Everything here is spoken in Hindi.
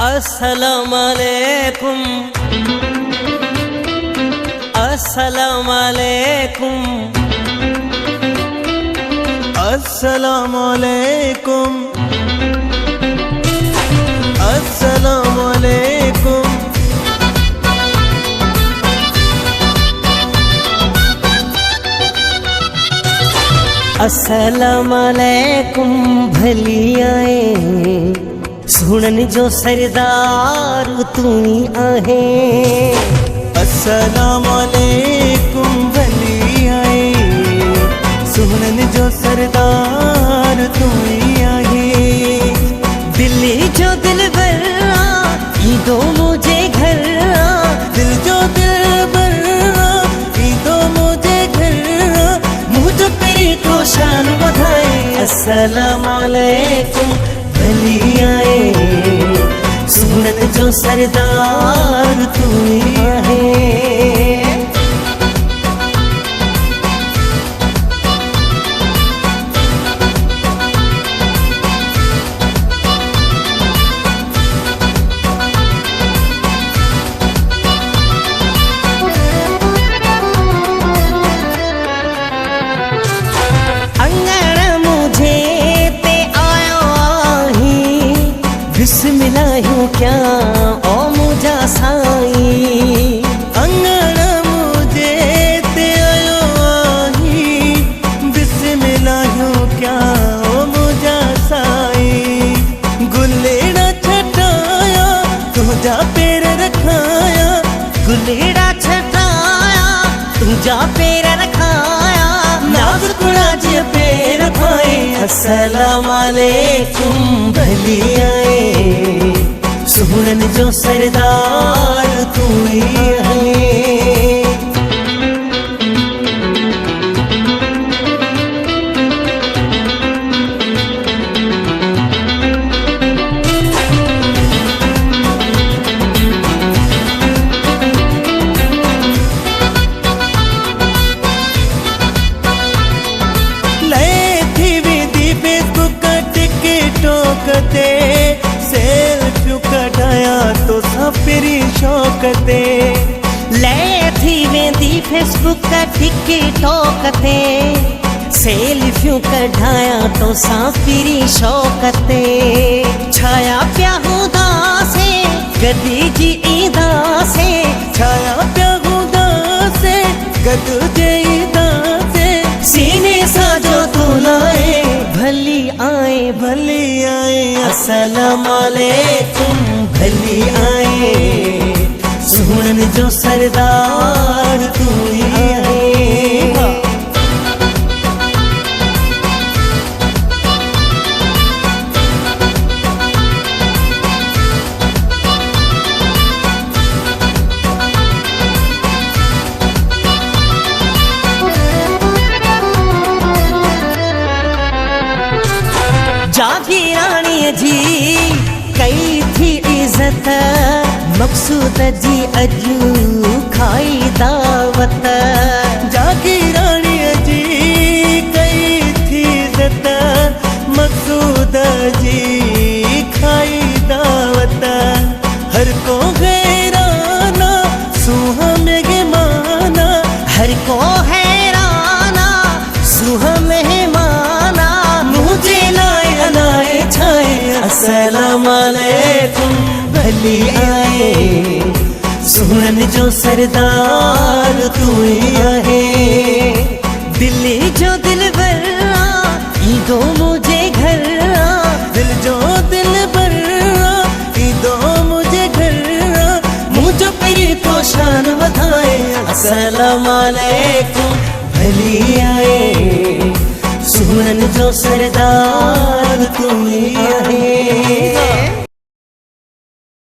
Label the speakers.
Speaker 1: अस्सलाम वालेकुम, अस्सलाम वालेकुम,
Speaker 2: अस्सलाम वालेकुम, अस्सलाम वालेकुम।
Speaker 1: अस्सलाम वालेकुम भली आए सुनन जो सरदार तू ही आहे।
Speaker 2: अस्सलाम वालेकुम भली आए सुनन जो सरदार तू ही आहे।
Speaker 1: दिल्ली जो दिल बर्रा ईदो मुझे घर
Speaker 2: दिल जो दिल बर्रा ईदो मुझे घर मुझे तेरी को शान बधाए।
Speaker 1: अस्सलाम वालेकुम भली आए सुनन जो सरदार तू ही आहे। बिस्मिल्लाह क्या ओ मुझा साई
Speaker 2: अंगण मुझे ते आयो आही। बिस्मिल्लाह क्या ओ मुझा साई गुलेड़ा छटाया तुझा पैर रखाया।
Speaker 1: गुलेड़ा छटाया तुझा पैर रखाया नाज कुड़ा जे पैर पाए। अस्सलाम वालेकुम भली आए सुनन जो सरदार तू ही है।
Speaker 2: शौकते सेल्फी कढ़ाया तो सफरी शौकते
Speaker 1: ले थी वेंदी फेसबुक का टिकटॉक ते सेल्फी कढ़ाया तो सफरी शौकते छाया प्या हुदा से गदी जी ईदा से
Speaker 2: छाया प्या हुदा से गद जे ईदा से
Speaker 1: सीने साजो तू लाए भली आए
Speaker 2: भली आए।
Speaker 1: अस्सलाम वालेकुम भली आए सुनन जो सरदार तू ही है। जागीरानी जी कई थी इज्जत मकसूद जी अजू खाई दावत।
Speaker 2: जागीरानी जी कई थी इज्जत मकसूद जी खाई दावत। हर को गैराना सुहा में माना
Speaker 1: हर को हैराना सुहा मेहमाना मुझे लाए अनाए छाए। अस्सलाम वालेकुम भली आए सुनन जो सरदार तू ही है। दिल्ली जो दिल बर्रा ईदो मुझे घर
Speaker 2: दिल जो दिल बर्रा ईदो मुझे घर
Speaker 1: मुझे परी तो शान बधाए। अस्सलाम वालेकुम भली आए सुनन जो सरदार तू ही है।